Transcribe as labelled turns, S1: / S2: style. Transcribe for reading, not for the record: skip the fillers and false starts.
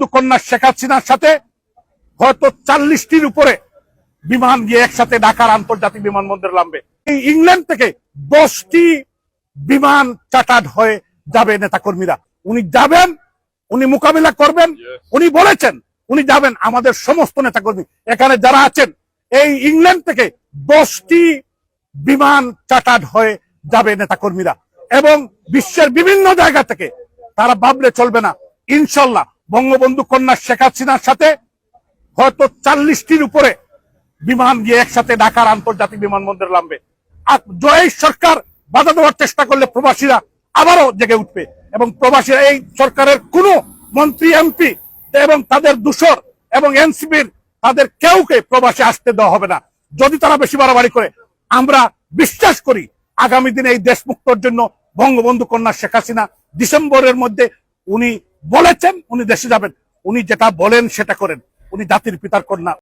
S1: কন্যা শেখ হাসিনার সাথে হয়তো 40টির উপরে বিমান গিয়ে একসাথে ঢাকার আন্তর্জাতিক বিমানবন্দরে নামবে। এই ইংল্যান্ড থেকে 10টি বিমান চার্টার্ড হয়ে যাবে নেতাকর্মীরা। উনি যাবেন, উনি মোকাবিলা করবেন, উনি বলেছেন উনি যাবেন। আমাদের সমস্ত নেতাকর্মী এখানে যারা আছেন, এই ইংল্যান্ড থেকে 10টি বিমান চার্টার্ড হয়ে যাবে নেতাকর্মীরা, এবং বিশ্বের বিভিন্ন জায়গা থেকে। তারা ভাবলে চলবে না। ইনশাল্লাহ বঙ্গবন্ধু কন্যা শেখ হাসিনার সাথে হয়তো 40টির উপরে বিমান গিয়ে একসাথে ঢাকার আন্তর্জাতিক বিমানবন্দরে নামবে। আর জয় সরকার বাধা দেওয়ার চেষ্টা করলে প্রবাসীরা আবারও জেগে উঠবে, এবং প্রবাসীরা এই সরকারের কোনো মন্ত্রী এমপি এবং তাদের দূষর এবং এনসিপির তাদের কেউকে প্রবাসে আসতে দেওয়া হবে না যদি তারা বেশি বাড়াবাড়ি করে। আমরা বিশ্বাস করি আগামী দিনে এই দেশ মুক্তর জন্য বঙ্গবন্ধু কন্যা শেখ হাসিনা ডিসেম্বরের মধ্যে উনি বলেছেন উনি দেশে যাবেন। উনি যেটা বলেন সেটা করেন। উনি জাতির পিতার কন্যা।